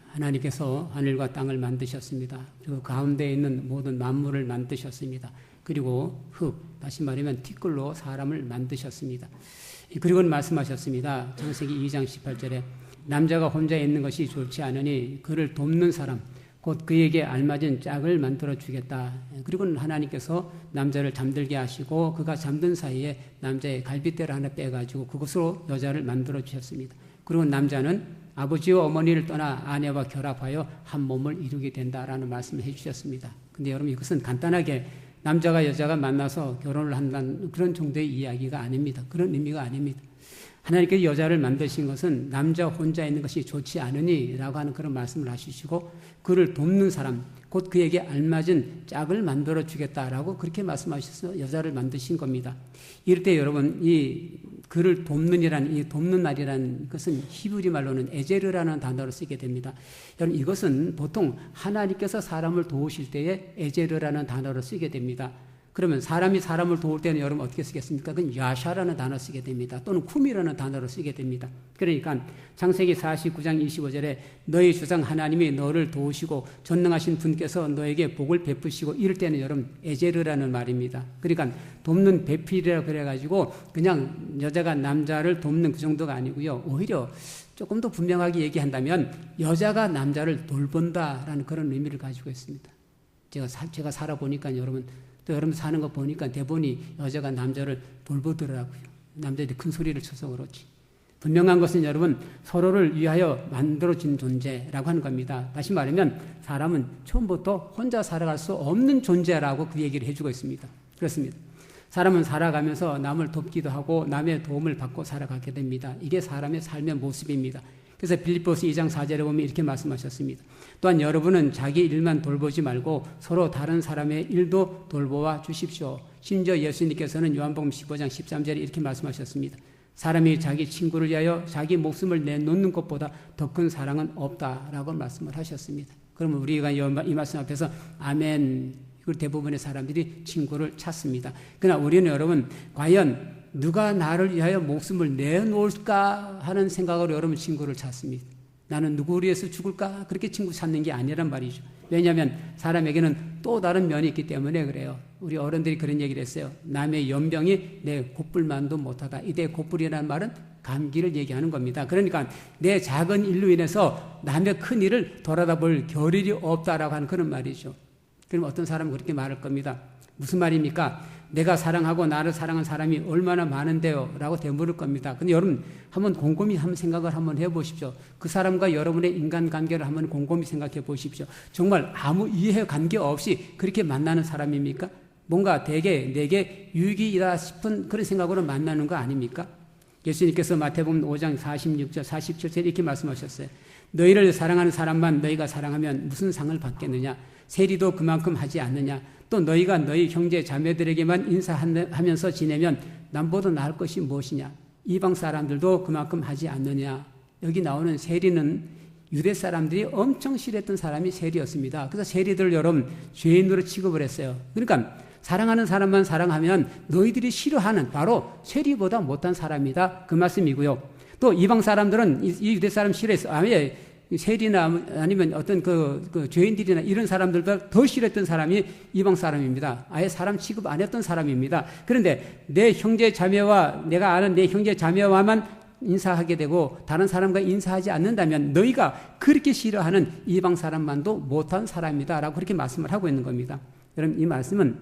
하나님께서 하늘과 땅을 만드셨습니다. 그리고 가운데 있는 모든 만물을 만드셨습니다. 그리고 다시 말하면 티끌로 사람을 만드셨습니다. 그리고는 말씀하셨습니다. 창세기 2장 18절에 남자가 혼자 있는 것이 좋지 않으니 그를 돕는 사람 곧 그에게 알맞은 짝을 만들어 주겠다. 그리고는 하나님께서 남자를 잠들게 하시고 그가 잠든 사이에 남자의 갈빗대를 하나 빼가지고 그것으로 여자를 만들어 주셨습니다. 그리고 남자는 아버지와 어머니를 떠나 아내와 결합하여 한 몸을 이루게 된다라는 말씀을 해주셨습니다. 근데 여러분 이것은 간단하게 남자가 여자가 만나서 결혼을 한다는 그런 정도의 이야기가 아닙니다. 그런 의미가 아닙니다. 하나님께서 여자를 만드신 것은 남자 혼자 있는 것이 좋지 않으니 라고 하는 그런 말씀을 하시고 그를 돕는 사람 곧 그에게 알맞은 짝을 만들어 주겠다라고 그렇게 말씀하셔서 여자를 만드신 겁니다. 이럴 때 여러분 이 그를 돕는이라는 이 돕는 말이라는 것은 히브리 말로는 에제르라는 단어를 쓰게 됩니다. 여러분 이것은 보통 하나님께서 사람을 도우실 때에 에제르라는 단어를 쓰게 됩니다. 그러면 사람이 사람을 도울 때는 여러분 어떻게 쓰겠습니까? 그건 야샤라는 단어 쓰게 됩니다. 또는 쿰이라는 단어를 쓰게 됩니다. 그러니까 창세기 49장 25절에 너희 주상 하나님이 너를 도우시고 전능하신 분께서 너에게 복을 베푸시고 이럴 때는 여러분 에제르라는 말입니다. 그러니까 돕는 배필이라고 그래가지고 그냥 여자가 남자를 돕는 그 정도가 아니고요. 오히려 조금 더 분명하게 얘기한다면 여자가 남자를 돌본다라는 그런 의미를 가지고 있습니다. 제가 살아보니까 여러분 또 여러분 사는 거 보니까 대본이 여자가 남자를 돌보더라고요. 남자들이 큰 소리를 쳐서 그렇지. 분명한 것은 여러분 서로를 위하여 만들어진 존재라고 하는 겁니다. 다시 말하면 사람은 처음부터 혼자 살아갈 수 없는 존재라고 그 얘기를 해주고 있습니다. 그렇습니다. 사람은 살아가면서 남을 돕기도 하고 남의 도움을 받고 살아가게 됩니다. 이게 사람의 삶의 모습입니다. 그래서 빌립보서 2장 4절에 보면 이렇게 말씀하셨습니다. 또한 여러분은 자기 일만 돌보지 말고 서로 다른 사람의 일도 돌보아 주십시오. 심지어 예수님께서는 요한복음 15장 13절에 이렇게 말씀하셨습니다. 사람이 자기 친구를 위하여 자기 목숨을 내놓는 것보다 더 큰 사랑은 없다라고 말씀을 하셨습니다. 그러면 우리가 이 말씀 앞에서 아멘, 이걸 대부분의 사람들이 친구를 찾습니다. 그러나 우리는 여러분 과연 누가 나를 위하여 목숨을 내놓을까 하는 생각으로 여러분 친구를 찾습니다. 나는 누구를 위해서 죽을까? 그렇게 친구 찾는 게 아니란 말이죠. 왜냐하면 사람에게는 또 다른 면이 있기 때문에 그래요. 우리 어른들이 그런 얘기를 했어요. 남의 연병이 내 곱불만도 못하다. 이때 곱불이라는 말은 감기를 얘기하는 겁니다. 그러니까 내 작은 일로 인해서 남의 큰 일을 돌아다 볼 겨를이 없다라고 하는 그런 말이죠. 그럼 어떤 사람은 그렇게 말할 겁니다. 무슨 말입니까? 내가 사랑하고 나를 사랑한 사람이 얼마나 많은데요? 라고 되물을 겁니다. 근데 여러분 한번 곰곰이 한번 생각을 한번 해보십시오. 그 사람과 여러분의 인간관계를 한번 곰곰이 생각해 보십시오. 정말 아무 이해관계 없이 그렇게 만나는 사람입니까? 뭔가 되게 내게 유익이다 싶은 그런 생각으로 만나는 거 아닙니까? 예수님께서 마태복음 5장 46절 47절 이렇게 말씀하셨어요. 너희를 사랑하는 사람만 너희가 사랑하면 무슨 상을 받겠느냐? 세리도 그만큼 하지 않느냐? 또 너희가 너희 형제 자매들에게만 인사하면서 지내면 남보다 나을 것이 무엇이냐? 이방 사람들도 그만큼 하지 않느냐? 여기 나오는 세리는 유대 사람들이 엄청 싫어했던 사람이 세리였습니다. 그래서 세리들을 여러분 죄인으로 취급을 했어요. 그러니까 사랑하는 사람만 사랑하면 너희들이 싫어하는 바로 세리보다 못한 사람이다. 그 말씀이고요. 또 이방 사람들은 이 유대 사람 싫어했어요. 아예 세리나 아니면 어떤 그 죄인들이나 이런 사람들보다 더 싫어했던 사람이 이방 사람입니다. 아예 사람 취급 안 했던 사람입니다. 그런데 내 형제 자매와 내가 아는 내 형제 자매와만 인사하게 되고 다른 사람과 인사하지 않는다면 너희가 그렇게 싫어하는 이방 사람만도 못한 사람이다 라고 그렇게 말씀을 하고 있는 겁니다. 여러분 이 말씀은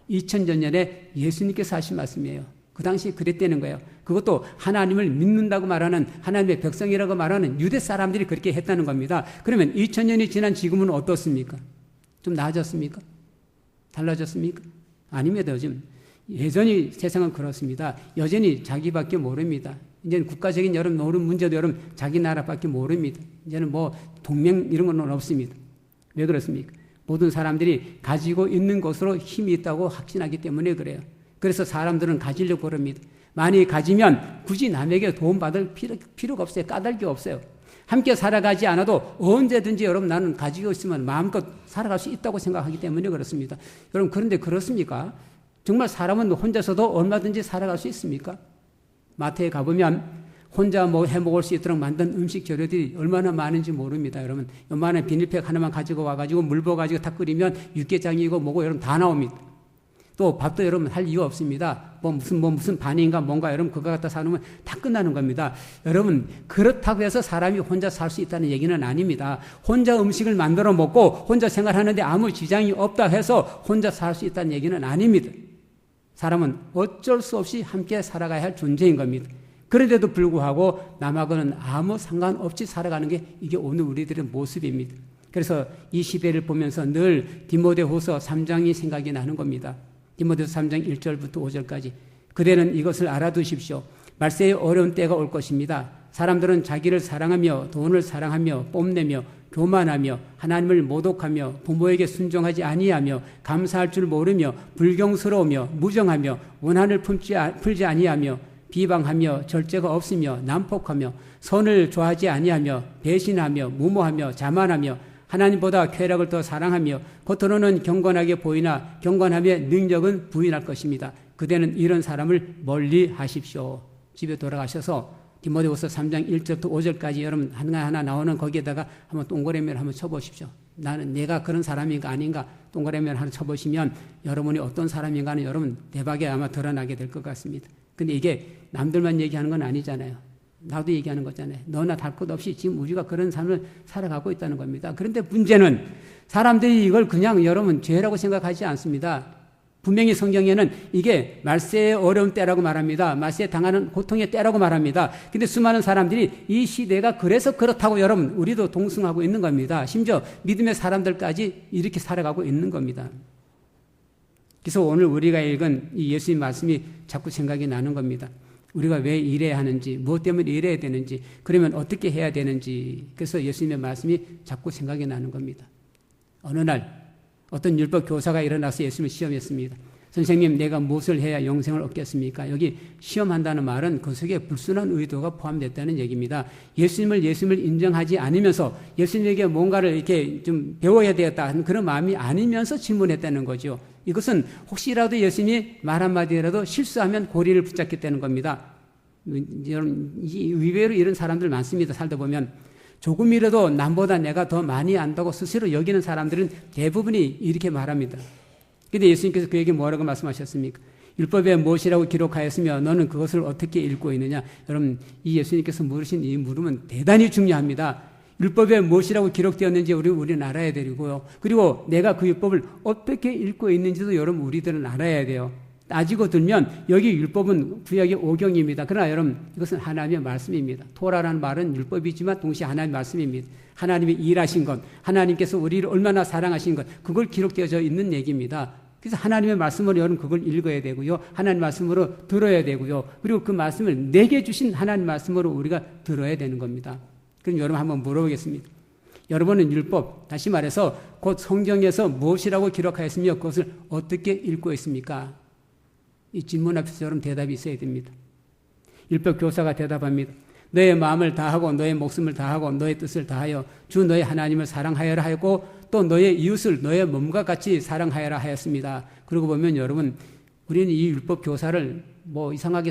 2000년 전에 예수님께서 하신 말씀이에요. 그 당시 그랬다는 거예요. 그것도 하나님을 믿는다고 말하는 하나님의 백성이라고 말하는 유대 사람들이 그렇게 했다는 겁니다. 그러면 2000년이 지난 지금은 어떻습니까? 좀 나아졌습니까? 달라졌습니까? 아닙니다. 요즘 여전히 세상은 그렇습니다. 여전히 자기밖에 모릅니다. 이제는 국가적인 여러 모르는 문제도 여러분 자기 나라밖에 모릅니다. 이제는 뭐 동맹 이런 건 없습니다. 왜 그렇습니까? 모든 사람들이 가지고 있는 것으로 힘이 있다고 확신하기 때문에 그래요. 그래서 사람들은 가지려고 그럽니다. 많이 가지면 굳이 남에게 도움받을 필요가 없어요. 까닭이 없어요. 함께 살아가지 않아도 언제든지 여러분 나는 가지고 있으면 마음껏 살아갈 수 있다고 생각하기 때문에 그렇습니다. 여러분 그런데 그렇습니까? 정말 사람은 혼자서도 얼마든지 살아갈 수 있습니까? 마트에 가보면 혼자 뭐 해먹을 수 있도록 만든 음식 재료들이 얼마나 많은지 모릅니다. 여러분, 요만한 비닐팩 하나만 가지고 와가지고 물 부어가지고 다 끓이면 육개장이고 뭐고 여러분 다 나옵니다. 또 밥도 여러분 할 이유 없습니다. 무슨 반인가 뭔가 여러분 그거 갖다 사놓으면 다 끝나는 겁니다. 여러분, 그렇다고 해서 사람이 혼자 살 수 있다는 얘기는 아닙니다. 혼자 음식을 만들어 먹고 혼자 생활하는데 아무 지장이 없다 해서 혼자 살 수 있다는 얘기는 아닙니다. 사람은 어쩔 수 없이 함께 살아가야 할 존재인 겁니다. 그런데도 불구하고 남하고는 아무 상관없이 살아가는 게 이게 오늘 우리들의 모습입니다. 그래서 이 시대를 보면서 늘 디모데후서 3장이 생각이 나는 겁니다. 디모데후서 3장 1절부터 5절까지. 그대는 이것을 알아두십시오. 말세에 어려운 때가 올 것입니다. 사람들은 자기를 사랑하며 돈을 사랑하며 뽐내며 교만하며 하나님을 모독하며 부모에게 순종하지 아니하며 감사할 줄 모르며 불경스러우며 무정하며 원한을 풀지 아니하며 비방하며 절제가 없으며 난폭하며 선을 좋아하지 아니하며 배신하며 무모하며 자만하며 하나님보다 쾌락을 더 사랑하며 겉으로는 경건하게 보이나 경건함의 능력은 부인할 것입니다. 그대는 이런 사람을 멀리 하십시오. 집에 돌아가셔서 디모데후서 3장 1절부터 5절까지 여러분 하나 나오는 거기에다가 한번 동그라미를 한번 쳐보십시오. 나는 내가 그런 사람인가 아닌가 동그라미를 하나 쳐보시면 여러분이 어떤 사람인가는 여러분 대박에 아마 드러나게 될 것 같습니다. 근데 이게 남들만 얘기하는 건 아니잖아요. 나도 얘기하는 거잖아요. 너나 달 것 없이 지금 우리가 그런 삶을 살아가고 있다는 겁니다. 그런데 문제는 사람들이 이걸 그냥 여러분 죄라고 생각하지 않습니다. 분명히 성경에는 이게 말세의 어려운 때라고 말합니다. 말세에 당하는 고통의 때라고 말합니다. 근데 수많은 사람들이 이 시대가 그래서 그렇다고 여러분 우리도 동승하고 있는 겁니다. 심지어 믿음의 사람들까지 이렇게 살아가고 있는 겁니다. 그래서 오늘 우리가 읽은 이 예수님 말씀이 자꾸 생각이 나는 겁니다. 우리가 왜 이래야 하는지, 무엇 때문에 이래야 되는지, 그러면 어떻게 해야 되는지. 그래서 예수님의 말씀이 자꾸 생각이 나는 겁니다. 어느 날 어떤 율법 교사가 일어나서 예수님을 시험했습니다. 선생님, 내가 무엇을 해야 영생을 얻겠습니까? 여기 시험한다는 말은 그 속에 불순한 의도가 포함됐다는 얘기입니다. 예수님을 인정하지 않으면서 예수님에게 뭔가를 이렇게 좀 배워야 되겠다 하는 그런 마음이 아니면서 질문했다는 거죠. 이것은 혹시라도 예수님이 말 한마디라도 실수하면 고리를 붙잡겠다는 겁니다. 여러분, 의외로 이런 사람들 많습니다. 살다 보면. 조금이라도 남보다 내가 더 많이 안다고 스스로 여기는 사람들은 대부분이 이렇게 말합니다. 그런데 예수님께서 그에게 뭐라고 말씀하셨습니까? 율법에 무엇이라고 기록하였으며 너는 그것을 어떻게 읽고 있느냐? 여러분, 이 예수님께서 물으신 이 물음은 대단히 중요합니다. 율법에 무엇이라고 기록되었는지 우리는 알아야 되고요. 그리고 내가 그 율법을 어떻게 읽고 있는지도 여러분 우리들은 알아야 돼요. 따지고 들면 여기 율법은 구약의 오경입니다. 그러나 여러분 이것은 하나님의 말씀입니다. 토라라는 말은 율법이지만 동시에 하나님의 말씀입니다. 하나님이 일하신 것, 하나님께서 우리를 얼마나 사랑하신 것, 그걸 기록되어져 있는 얘기입니다. 그래서 하나님의 말씀으로 여러분 그걸 읽어야 되고요. 하나님의 말씀으로 들어야 되고요. 그리고 그 말씀을 내게 주신 하나님의 말씀으로 우리가 들어야 되는 겁니다. 그럼 여러분 한번 물어보겠습니다. 여러분은 율법, 다시 말해서 곧 성경에서 무엇이라고 기록하였으며 그것을 어떻게 읽고 있습니까? 이 질문 앞에서 여러분 대답이 있어야 됩니다. 율법 교사가 대답합니다. 너의 마음을 다하고 너의 목숨을 다하고 너의 뜻을 다하여 주 너의 하나님을 사랑하여라 하였고 또 너의 이웃을 너의 몸과 같이 사랑하여라 하였습니다. 그러고 보면 여러분 우리는 이 율법 교사를 뭐 이상한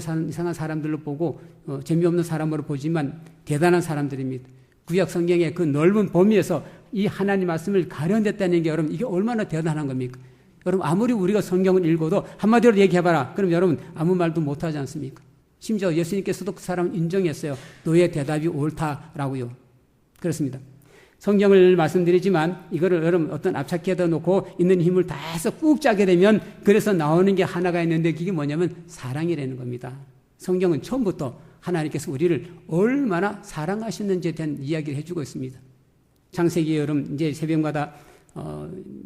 사람들로 보고 재미없는 사람으로 보지만 대단한 사람들입니다. 구약 성경의 그 넓은 범위에서 이 하나님 말씀을 가려냈다는 게 여러분 이게 얼마나 대단한 겁니까? 여러분 아무리 우리가 성경을 읽어도 한마디로 얘기해봐라. 그럼 여러분 아무 말도 못하지 않습니까? 심지어 예수님께서도 그 사람을 인정했어요. 너의 대답이 옳다라고요. 그렇습니다. 성경을 말씀드리지만 이거를 여러분 어떤 압착해다 놓고 있는 힘을 다 해서 꾹 짜게 되면 그래서 나오는 게 하나가 있는데 그게 뭐냐면 사랑이라는 겁니다. 성경은 처음부터 하나님께서 우리를 얼마나 사랑하셨는지에 대한 이야기를 해주고 있습니다. 창세기 여러분 이제 새벽마다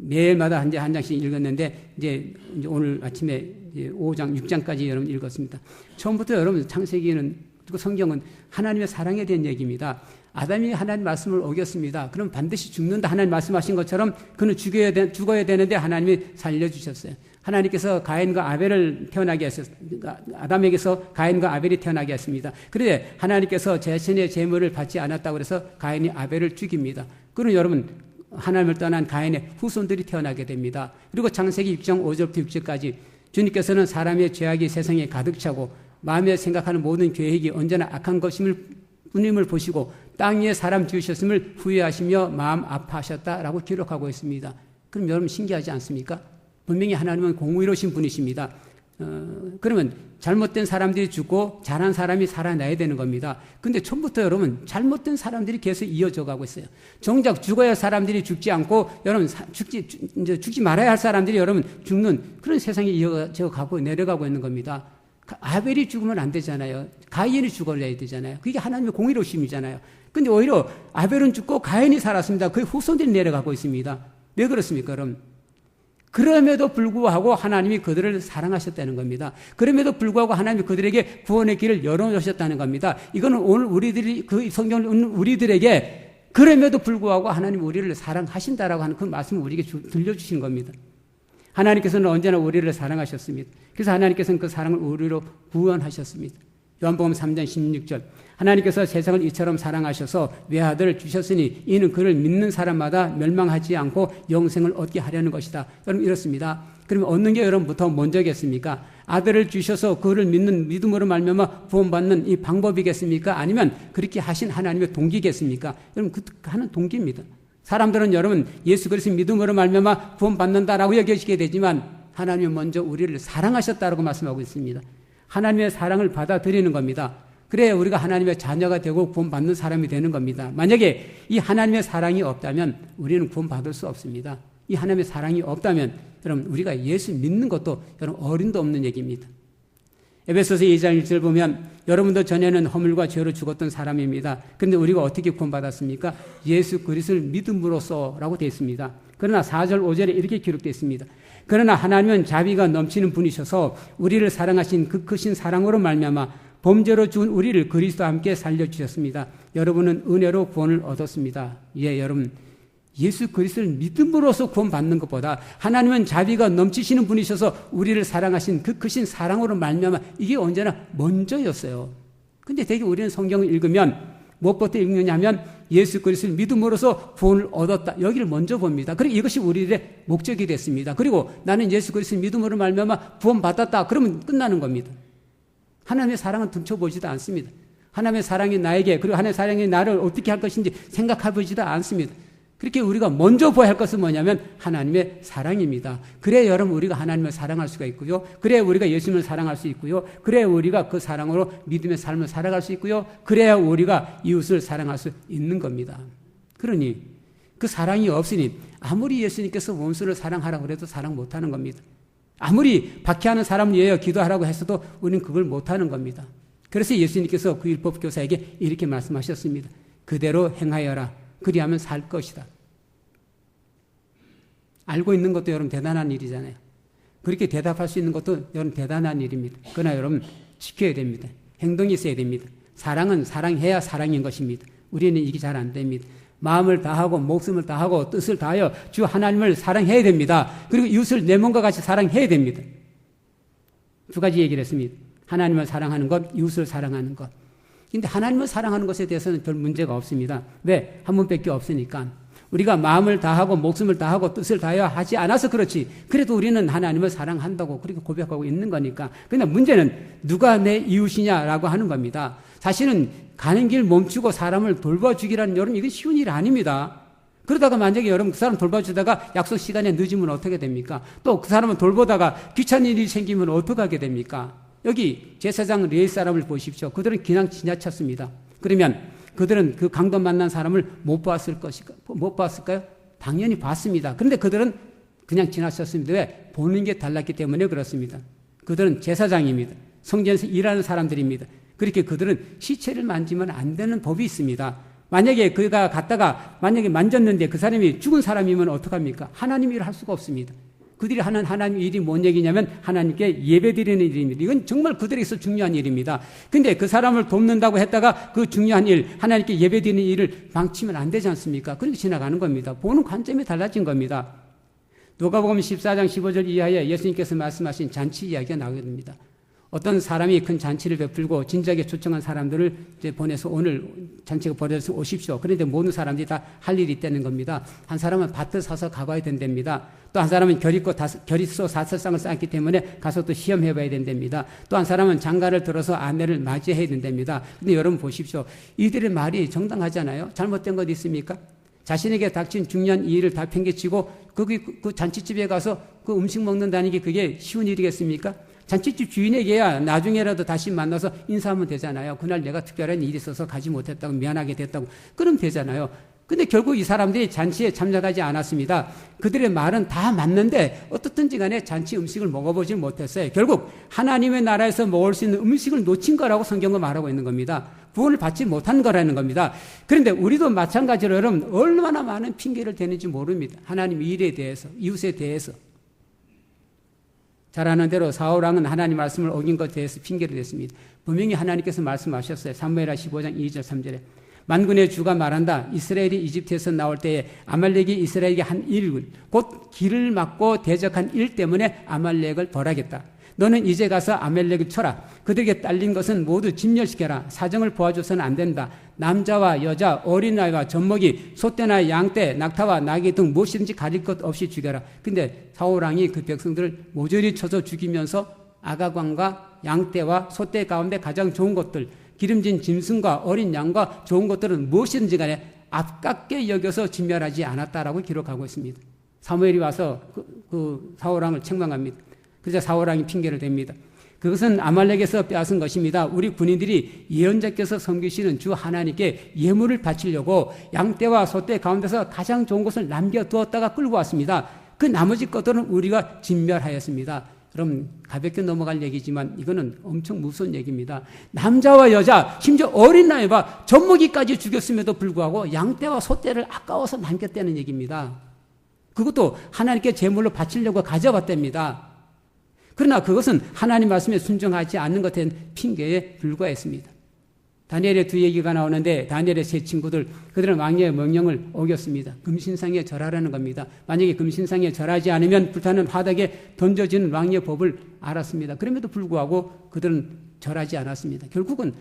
매일마다 한 장씩 읽었는데 이제 오늘 아침에 이제 5장, 6장까지 여러분 읽었습니다. 처음부터 여러분 창세기는 그리고 성경은 하나님의 사랑에 대한 얘기입니다. 아담이 하나님 말씀을 어겼습니다. 그럼 반드시 죽는다 하나님 말씀하신 것처럼 그는 죽어야 되는데 하나님이 살려주셨어요. 하나님께서 가인과 아벨을 태어나게 하셨습니다. 아담에게서 가인과 아벨이 태어나게 했습니다. 그런데 하나님께서 자신의 제물을 받지 않았다고 해서 가인이 아벨을 죽입니다. 그럼 여러분 하나님을 떠난 가인의 후손들이 태어나게 됩니다. 그리고 창세기 6장 5절부터 6절까지 주님께서는 사람의 죄악이 세상에 가득 차고 마음에 생각하는 모든 계획이 언제나 악한 것임을 뿐임을 보시고 땅 위에 사람 지으셨음을 후회하시며 마음 아파하셨다라고 기록하고 있습니다. 그럼 여러분 신기하지 않습니까? 분명히 하나님은 공의로우신 분이십니다. 그러면 잘못된 사람들이 죽고 잘한 사람이 살아나야 되는 겁니다. 근데 처음부터 여러분 잘못된 사람들이 계속 이어져 가고 있어요. 정작 죽어야 할 사람들이 죽지 않고 여러분 죽지 말아야 할 사람들이 여러분 죽는 그런 세상에 이어져 가고 내려가고 있는 겁니다. 아벨이 죽으면 안 되잖아요. 가인이 죽어야 되잖아요. 그게 하나님의 공의로우심이잖아요. 근데 오히려 아벨은 죽고 가인이 살았습니다. 그 후손들이 내려가고 있습니다. 왜 그렇습니까, 여러분? 그럼에도 불구하고 하나님이 그들을 사랑하셨다는 겁니다. 그럼에도 불구하고 하나님이 그들에게 구원의 길을 열어주셨다는 겁니다. 이거는 오늘 우리들이 그 성경을 읽는 우리들에게 그럼에도 불구하고 하나님이 우리를 사랑하신다라고 하는 그 말씀을 우리에게 들려주신 겁니다. 하나님께서는 언제나 우리를 사랑하셨습니다. 그래서 하나님께서는 그 사랑을 우리로 구원하셨습니다. 요한복음 3장 16절 하나님께서 세상을 이처럼 사랑하셔서 외아들을 주셨으니 이는 그를 믿는 사람마다 멸망하지 않고 영생을 얻게 하려는 것이다. 여러분 이렇습니다. 그러면 얻는 게 여러분부터 먼저겠습니까? 아들을 주셔서 그를 믿는 믿음으로 말미암아 구원받는 이 방법이겠습니까? 아니면 그렇게 하신 하나님의 동기겠습니까? 여러분 그 하는 동기입니다. 사람들은 여러분 예수 그리스도 믿음으로 말미암아 구원받는다라고 여기시게 되지만 하나님은 먼저 우리를 사랑하셨다라고 말씀하고 있습니다. 하나님의 사랑을 받아들이는 겁니다. 그래야 우리가 하나님의 자녀가 되고 구원받는 사람이 되는 겁니다. 만약에 이 하나님의 사랑이 없다면 우리는 구원받을 수 없습니다. 이 하나님의 사랑이 없다면 여러분 우리가 예수 믿는 것도 여러분 어림도 없는 얘기입니다. 에베소서 2장 1절 보면 여러분도 전에는 허물과 죄로 죽었던 사람입니다. 그런데 우리가 어떻게 구원받았습니까? 예수 그리스도를 믿음으로써라고 되어 있습니다. 그러나 4절 5절에 이렇게 기록되어 있습니다. 그러나 하나님은 자비가 넘치는 분이셔서 우리를 사랑하신 그 크신 사랑으로 말미암아 범죄로 죽은 우리를 그리스도와 함께 살려주셨습니다. 여러분은 은혜로 구원을 얻었습니다. 예, 여러분 예수 그리스도를 믿음으로써 구원받는 것보다 하나님은 자비가 넘치시는 분이셔서 우리를 사랑하신 그 크신 사랑으로 말미암아 이게 언제나 먼저였어요. 근데 되게 우리는 성경을 읽으면 무엇부터 읽느냐면 예수 그리스도를 믿음으로써 구원을 얻었다. 여기를 먼저 봅니다. 그리고 이것이 우리의 목적이 됐습니다. 그리고 나는 예수 그리스도를 믿음으로 말미암아 구원받았다. 그러면 끝나는 겁니다. 하나님의 사랑은 훔쳐보지도 않습니다. 하나님의 사랑이 나에게 그리고 하나님의 사랑이 나를 어떻게 할 것인지 생각해보지도 않습니다. 그렇게 우리가 먼저 보아야 할 것은 뭐냐면 하나님의 사랑입니다. 그래야 여러분 우리가 하나님을 사랑할 수가 있고요. 그래야 우리가 예수님을 사랑할 수 있고요. 그래야 우리가 그 사랑으로 믿음의 삶을 살아갈 수 있고요. 그래야 우리가 이웃을 사랑할 수 있는 겁니다. 그러니 그 사랑이 없으니 아무리 예수님께서 원수를 사랑하라고 해도 사랑 못하는 겁니다. 아무리 박해하는 사람을 위하여 기도하라고 했어도 우리는 그걸 못하는 겁니다. 그래서 예수님께서 그 율법교사에게 이렇게 말씀하셨습니다. 그대로 행하여라. 그리하면 살 것이다. 알고 있는 것도 여러분 대단한 일이잖아요. 그렇게 대답할 수 있는 것도 여러분 대단한 일입니다. 그러나 여러분 지켜야 됩니다. 행동이 있어야 됩니다. 사랑은 사랑해야 사랑인 것입니다. 우리는 이게 잘 안 됩니다. 마음을 다하고 목숨을 다하고 뜻을 다하여 주 하나님을 사랑해야 됩니다. 그리고 이웃을 내 몸과 같이 사랑해야 됩니다. 두 가지 얘기를 했습니다. 하나님을 사랑하는 것, 이웃을 사랑하는 것. 근데 하나님을 사랑하는 것에 대해서는 별 문제가 없습니다. 왜? 한 분밖에 없으니까. 우리가 마음을 다하고 목숨을 다하고 뜻을 다하여 하지 않아서 그렇지. 그래도 우리는 하나님을 사랑한다고 그렇게 고백하고 있는 거니까. 그러나 문제는 누가 내 이웃이냐라고 하는 겁니다. 사실은 가는 길 멈추고 사람을 돌봐주기라는 여러분 이건 쉬운 일 아닙니다. 그러다가 만약에 여러분 그 사람 돌봐주다가 약속 시간에 늦으면 어떻게 됩니까? 또 그 사람을 돌보다가 귀찮은 일이 생기면 어떻게 하게 됩니까? 여기 제사장 레위 사람을 보십시오. 그들은 그냥 지나쳤습니다. 그러면 그들은 그 강도 만난 사람을 못 봤을까요? 당연히 봤습니다. 그런데 그들은 그냥 지나쳤습니다. 왜? 보는 게 달랐기 때문에 그렇습니다. 그들은 제사장입니다. 성전에서 일하는 사람들입니다. 그렇게 그들은 시체를 만지면 안 되는 법이 있습니다. 만약에 그가 갔다가 만약에 만졌는데 그 사람이 죽은 사람이면 어떡합니까? 하나님 일을 할 수가 없습니다. 그들이 하는 하나님 일이 뭔 얘기냐면 하나님께 예배드리는 일입니다. 이건 정말 그들에게서 중요한 일입니다. 근데 그 사람을 돕는다고 했다가 그 중요한 일, 하나님께 예배드리는 일을 방치면 안 되지 않습니까? 그렇게 지나가는 겁니다. 보는 관점이 달라진 겁니다. 누가복음 14장 15절 이하에 예수님께서 말씀하신 잔치 이야기가 나오게 됩니다. 어떤 사람이 큰 잔치를 베풀고 진작에 초청한 사람들을 이제 보내서 오늘 잔치가 벌어져서 오십시오. 그런데 모든 사람들이 다 할 일이 있다는 겁니다. 한 사람은 밭을 사서 가봐야 된답니다. 또 한 사람은 결의소 5쌍을 쌓았기 때문에 가서 또 시험해봐야 된답니다. 또 한 사람은 장가를 들어서 아내를 맞이해야 된답니다. 근데 여러분 보십시오. 이들의 말이 정당하잖아요. 잘못된 것 있습니까? 자신에게 닥친 중요한 이 일을 다 팽개치고 그 잔치집에 가서 그 음식 먹는다는 게 그게 쉬운 일이겠습니까? 잔치집 주인에게야 나중에라도 다시 만나서 인사하면 되잖아요. 그날 내가 특별한 일이 있어서 가지 못했다고 미안하게 됐다고. 그럼 되잖아요. 근데 결국 이 사람들이 잔치에 참석하지 않았습니다. 그들의 말은 다 맞는데 어떻든지 간에 잔치 음식을 먹어보지 못했어요. 결국 하나님의 나라에서 먹을 수 있는 음식을 놓친 거라고 성경은 말하고 있는 겁니다. 구원을 받지 못한 거라는 겁니다. 그런데 우리도 마찬가지로 여러분 얼마나 많은 핑계를 대는지 모릅니다. 하나님 일에 대해서, 이웃에 대해서. 잘 아는 대로 사울왕은 하나님 말씀을 어긴 것에 대해서 핑계를 댔습니다. 분명히 하나님께서 말씀하셨어요. 사무엘하 15장 2절 3절에 만군의 주가 말한다. 이스라엘이 이집트에서 나올 때에 아말렉이 이스라엘에게 한 일, 곧 길을 막고 대적한 일 때문에 아말렉을 벌하겠다. 너는 이제 가서 아말렉을 쳐라. 그들에게 딸린 것은 모두 진멸시켜라. 사정을 보아줘서는 안 된다. 남자와 여자, 어린아이와 젖먹이, 소떼나 양떼, 낙타와 나귀 등 무엇이든지 가릴 것 없이 죽여라. 근데 사울왕이 그 백성들을 모조리 쳐서 죽이면서 아가광과 양떼와 소떼 가운데 가장 좋은 것들, 기름진 짐승과 어린 양과 좋은 것들은 무엇이든지 간에 아깝게 여겨서 진멸하지 않았다라고 기록하고 있습니다. 사무엘이 와서 그 사울왕을 책망합니다. 그래서 사울왕이 핑계를 댑니다. 그것은 아말렉에서 빼앗은 것입니다. 우리 군인들이 예언자께서 섬기시는 주 하나님께 예물을 바치려고 양떼와 소떼 가운데서 가장 좋은 것을 남겨두었다가 끌고 왔습니다. 그 나머지 것들은 우리가 진멸하였습니다. 여러분 가볍게 넘어갈 얘기지만 이거는 엄청 무서운 얘기입니다. 남자와 여자 심지어 어린아이와 젖먹이까지 죽였음에도 불구하고 양떼와 소떼를 아까워서 남겼다는 얘기입니다. 그것도 하나님께 제물로 바치려고 가져왔답니다. 그러나 그것은 하나님 말씀에 순종하지 않는 것에 핑계에 불과했습니다. 다니엘의 두 얘기가 나오는데 다니엘의 세 친구들 그들은 왕의 명령을 어겼습니다. 금신상에 절하라는 겁니다. 만약에 금신상에 절하지 않으면 불타는 화덕에 던져지는 왕의 법을 알았습니다. 그럼에도 불구하고 그들은 절하지 않았습니다. 결국은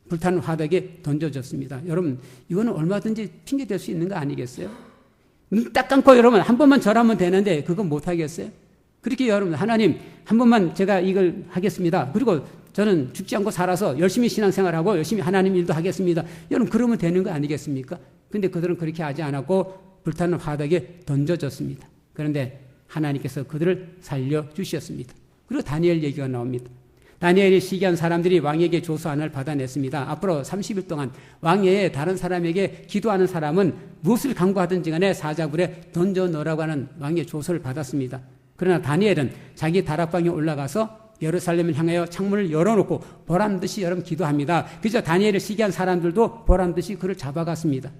불타는 화덕에 던져졌습니다. 여러분 이거는 얼마든지 핑계댈 수 있는 거 아니겠어요? 눈 딱 감고 여러분 한 번만 절하면 되는데 그거 못하겠어요? 그렇게 여러분 하나님 한 번만 제가 이걸 하겠습니다. 그리고 저는 죽지 않고 살아서 열심히 신앙생활하고 열심히 하나님 일도 하겠습니다. 여러분 그러면 되는 거 아니겠습니까? 그런데 그들은 그렇게 하지 않았고 불타는 화덕에 던져졌습니다. 그런데 하나님께서 그들을 살려주셨습니다. 그리고 다니엘 얘기가 나옵니다. 다니엘이 시기한 사람들이 왕에게 조서안을 받아냈습니다. 앞으로 30일 동안 왕외에 다른 사람에게 기도하는 사람은 무엇을 강구하든지 간에 사자굴에 던져넣으라고 하는 왕의 조서를 받았습니다. 그러나 다니엘은 자기 다락방에 올라가서 예루살렘을 향하여 창문을 열어놓고 보란듯이 여러분 기도합니다. 그래서 다니엘을 시기한 사람들도 보란듯이 그를 잡아갔습니다.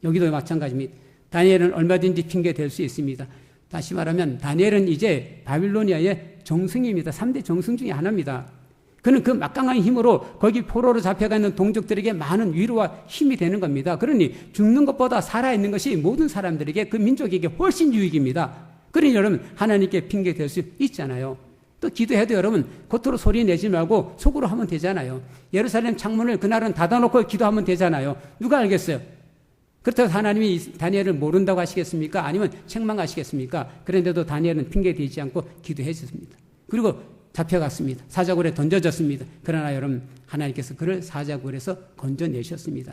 여기도 마찬가지입니다. 다니엘은 얼마든지 핑계 댈 수 있습니다. 다시 말하면 다니엘은 이제 바빌로니아의 정승입니다. 3대 정승 중에 하나입니다. 그는 그 막강한 힘으로 거기 포로로 잡혀가 있는 동족들에게 많은 위로와 힘이 되는 겁니다. 그러니 죽는 것보다 살아있는 것이 모든 사람들에게 그 민족에게 훨씬 유익입니다. 그러니 여러분 하나님께 핑계 댈 수 있잖아요. 또 기도해도 여러분 겉으로 소리 내지 말고 속으로 하면 되잖아요. 예루살렘 창문을 그날은 닫아놓고 기도하면 되잖아요. 누가 알겠어요? 그렇다고 하나님이 다니엘을 모른다고 하시겠습니까? 아니면 책망하시겠습니까? 그런데도 다니엘은 핑계 대지 않고 기도해 줬습니다. 그리고 잡혀갔습니다. 사자굴에 던져졌습니다. 그러나 여러분 하나님께서 그를 사자굴에서 건져내셨습니다.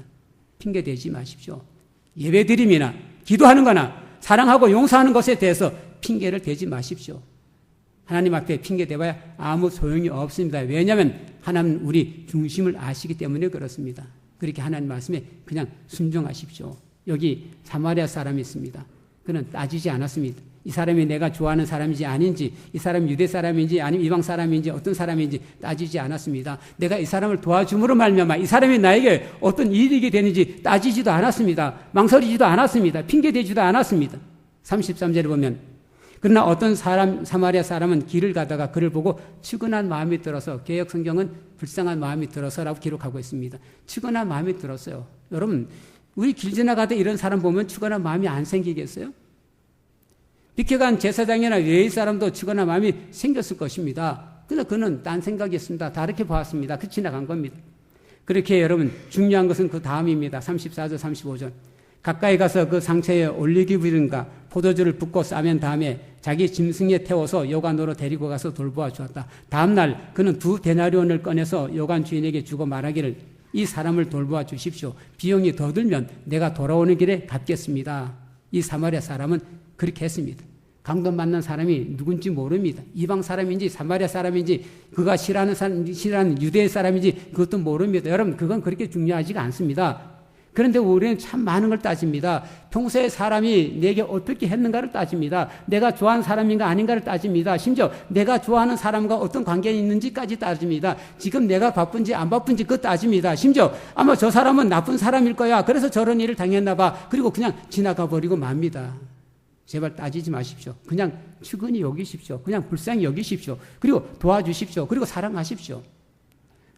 핑계 대지 마십시오. 예배드림이나 기도하는 거나 사랑하고 용서하는 것에 대해서 핑계를 대지 마십시오. 하나님 앞에 핑계 대봐야 아무 소용이 없습니다. 왜냐하면 하나님은 우리 중심을 아시기 때문에 그렇습니다. 그렇게 하나님 말씀에 그냥 순종하십시오. 여기 사마리아 사람이 있습니다. 그는 따지지 않았습니다. 이 사람이 내가 좋아하는 사람인지 아닌지, 이 사람이 유대 사람인지 아니면 이방 사람인지 어떤 사람인지 따지지 않았습니다. 내가 이 사람을 도와줌으로 말미암아 이 사람이 나에게 어떤 이익이 되는지 따지지도 않았습니다. 망설이지도 않았습니다. 핑계대지도 않았습니다. 33절에 보면 그러나 어떤 사람 사마리아 사람은 길을 가다가 그를 보고 측은한 마음이 들어서 개역 성경은 불쌍한 마음이 들어서라고 기록하고 있습니다. 측은한 마음이 들었어요. 여러분 우리 길 지나가다 이런 사람 보면 측은한 마음이 안 생기겠어요? 비켜간 제사장이나 외의 사람도 측은한 마음이 생겼을 것입니다. 그래서 그는 딴 생각이었습니다. 다르게 보았습니다. 그 지나간 겁니다. 그렇게 여러분 중요한 것은 그 다음입니다. 34절 35절. 가까이 가서 그 상처에 올리기브든가 포도주를 붓고 싸맨 다음에 자기 짐승에 태워서 여관으로 데리고 가서 돌보아 주었다. 다음날 그는 2데나리온을 꺼내서 여관 주인에게 주고 말하기를 이 사람을 돌보아 주십시오. 비용이 더 들면 내가 돌아오는 길에 갚겠습니다. 이 사마리아 사람은 그렇게 했습니다. 강도 만난 사람이 누군지 모릅니다. 이방 사람인지 사마리아 사람인지 그가 싫어하는 유대 사람인지 그것도 모릅니다. 여러분 그건 그렇게 중요하지가 않습니다. 그런데 우리는 참 많은 걸 따집니다. 평소에 사람이 내게 어떻게 했는가를 따집니다. 내가 좋아하는 사람인가 아닌가를 따집니다. 심지어 내가 좋아하는 사람과 어떤 관계가 있는지까지 따집니다. 지금 내가 바쁜지 안 바쁜지 그것 따집니다. 심지어 아마 저 사람은 나쁜 사람일 거야. 그래서 저런 일을 당했나 봐. 그리고 그냥 지나가 버리고 맙니다. 제발 따지지 마십시오. 그냥 측은히 여기십시오. 그냥 불쌍히 여기십시오. 그리고 도와주십시오. 그리고 사랑하십시오.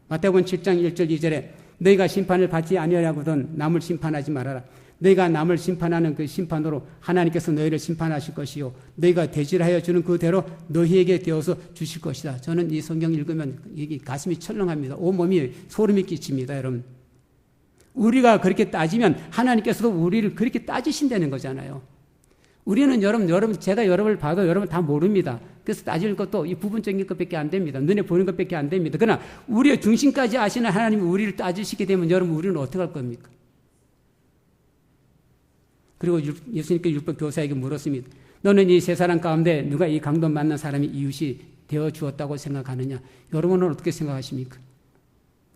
마태복음 7장 1절 2절에 너희가 심판을 받지 아니하려거든 남을 심판하지 말아라. 너희가 남을 심판하는 그 심판으로 하나님께서 너희를 심판하실 것이요 너희가 대질하여 주는 그대로 너희에게 되어서 주실 것이다. 저는 이 성경 읽으면 이게 가슴이 철렁합니다. 온몸이 소름이 끼칩니다. 여러분 우리가 그렇게 따지면 하나님께서도 우리를 그렇게 따지신다는 거잖아요. 우리는 여러분 제가 여러분을 봐도 여러분 다 모릅니다. 그래서 따질 것도 이 부분적인 것밖에 안 됩니다. 눈에 보이는 것밖에 안 됩니다. 그러나 우리의 중심까지 아시는 하나님이 우리를 따지시게 되면 여러분 우리는 어떻게 할 겁니까? 그리고 예수님께 율법 교사에게 물었습니다. 너는 이 세 사람 가운데 누가 이 강도 만난 사람이 이웃이 되어 주었다고 생각하느냐? 여러분은 어떻게 생각하십니까?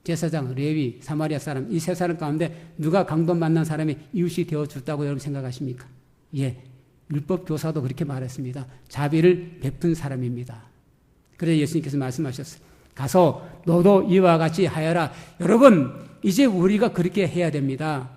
제사장, 레위, 사마리아 사람 이 세 사람 가운데 누가 강도 만난 사람이 이웃이 되어 줬다고 여러분 생각하십니까? 예. 율법 교사도 그렇게 말했습니다. 자비를 베푼 사람입니다. 그래서 예수님께서 말씀하셨어요. 가서 너도 이와 같이 하여라. 여러분 이제 우리가 그렇게 해야 됩니다.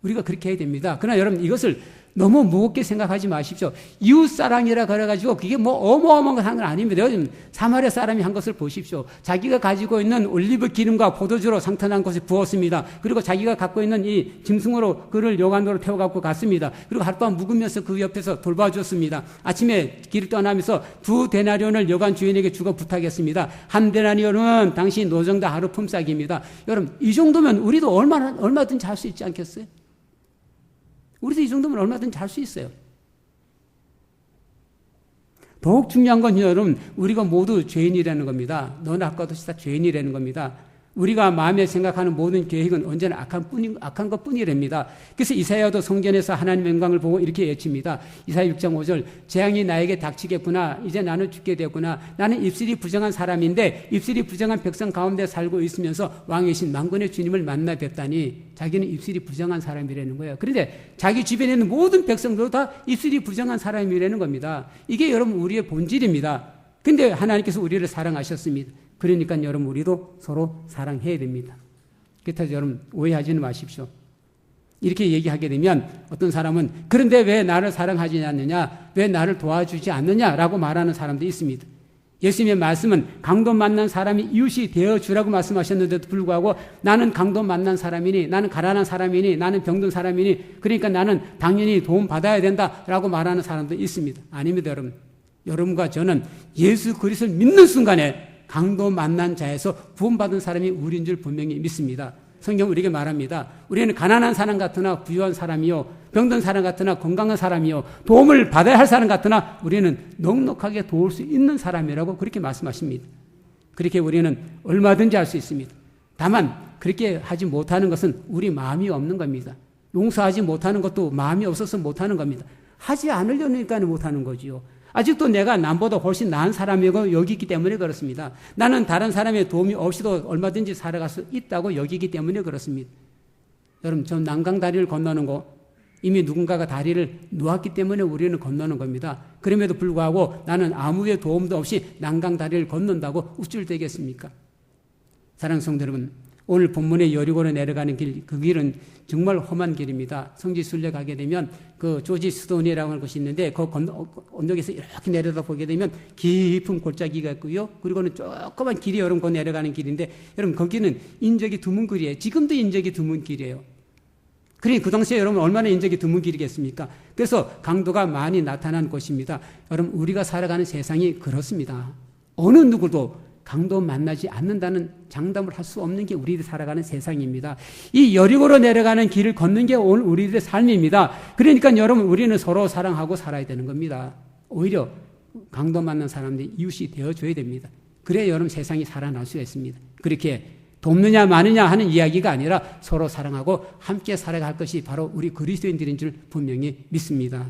우리가 그렇게 해야 됩니다. 그러나 여러분 이것을 너무 무겁게 생각하지 마십시오. 이웃사랑이라 그래가지고 그게 뭐 어마어마한 건 아닙니다. 요즘 사마리아 사람이 한 것을 보십시오. 자기가 가지고 있는 올리브 기름과 포도주로 상탄한 것을 부었습니다. 그리고 자기가 갖고 있는 이 짐승으로 그를 여관으로 태워갖고 갔습니다. 그리고 하룻밤 묵으면서 그 옆에서 돌봐주었습니다. 아침에 길을 떠나면서 2데나리온을 여관 주인에게 주고 부탁했습니다. 1데나리온은 당시 노정다 하루 품삯입니다. 여러분 이 정도면 우리도 얼마든지 할 수 있지 않겠어요? 우리도 이 정도면 얼마든지 할 수 있어요. 더욱 중요한 건 여러분 우리가 모두 죄인이라는 겁니다. 너나 아까도 다 죄인이라는 겁니다. 우리가 마음에 생각하는 모든 계획은 언제나 악한 것뿐이랍니다. 그래서 이사야도 성전에서 하나님의 영광을 보고 이렇게 외칩니다. 이사야 6장 5절 재앙이 나에게 닥치겠구나. 이제 나는 죽게 되었구나. 나는 입술이 부정한 사람인데 입술이 부정한 백성 가운데 살고 있으면서 왕이신 만군의 주님을 만나 뵀다니 자기는 입술이 부정한 사람이라는 거예요. 그런데 자기 주변에 있는 모든 백성들도 다 입술이 부정한 사람이라는 겁니다. 이게 여러분 우리의 본질입니다. 근데 하나님께서 우리를 사랑하셨습니다. 그러니까 여러분 우리도 서로 사랑해야 됩니다. 그렇다고 여러분 오해하지는 마십시오. 이렇게 얘기하게 되면 어떤 사람은 그런데 왜 나를 사랑하지 않느냐, 왜 나를 도와주지 않느냐라고 말하는 사람도 있습니다. 예수님의 말씀은 강도 만난 사람이 이웃이 되어주라고 말씀하셨는데도 불구하고 나는 강도 만난 사람이니, 나는 가난한 사람이니, 나는 병든 사람이니, 그러니까 나는 당연히 도움 받아야 된다라고 말하는 사람도 있습니다. 아닙니다, 여러분. 여러분과 저는 예수 그리스도를 믿는 순간에 강도 만난 자에서 구원받은 사람이 우리인 줄 분명히 믿습니다. 성경 우리에게 말합니다. 우리는 가난한 사람 같으나 부유한 사람이요, 병든 사람 같으나 건강한 사람이요, 도움을 받아야 할 사람 같으나 우리는 넉넉하게 도울 수 있는 사람이라고 그렇게 말씀하십니다. 그렇게 우리는 얼마든지 할 수 있습니다. 다만 그렇게 하지 못하는 것은 우리 마음이 없는 겁니다. 용서하지 못하는 것도 마음이 없어서 못하는 겁니다. 하지 않으려니까 못하는 거지요. 아직도 내가 남보다 훨씬 나은 사람이고 여기기 때문에 그렇습니다. 나는 다른 사람의 도움이 없이도 얼마든지 살아갈 수 있다고 여기기 때문에 그렇습니다. 여러분, 저 난강 다리를 건너는 거 이미 누군가가 다리를 놓았기 때문에 우리는 건너는 겁니다. 그럼에도 불구하고 나는 아무의 도움도 없이 난강 다리를 건넌다고 우쭐대겠습니까? 사랑하는 성도 여러분, 오늘 본문의 여리고로 내려가는 길, 그 길은 정말 험한 길입니다. 성지순례 가게 되면 그 조지 스톤이라고 하는 곳이 있는데 그 언덕에서 이렇게 내려다 보게 되면 깊은 골짜기가 있고요. 그리고는 조그만 길이 여러분 그 내려가는 길인데 여러분 거기는 인적이 드문 길이에요. 지금도 인적이 드문 길이에요. 그러니 그 당시에 여러분 얼마나 인적이 드문 길이겠습니까? 그래서 강도가 많이 나타난 곳입니다. 여러분 우리가 살아가는 세상이 그렇습니다. 어느 누구도 강도 만나지 않는다는 장담을 할 수 없는 게 우리들이 살아가는 세상입니다. 이 여리고로 내려가는 길을 걷는 게 오늘 우리들의 삶입니다. 그러니까 여러분, 우리는 서로 사랑하고 살아야 되는 겁니다. 오히려 강도 만난 사람들이 이웃이 되어줘야 됩니다. 그래야 여러분 세상이 살아날 수 있습니다. 그렇게 돕느냐 마느냐 하는 이야기가 아니라 서로 사랑하고 함께 살아갈 것이 바로 우리 그리스도인들인 줄 분명히 믿습니다.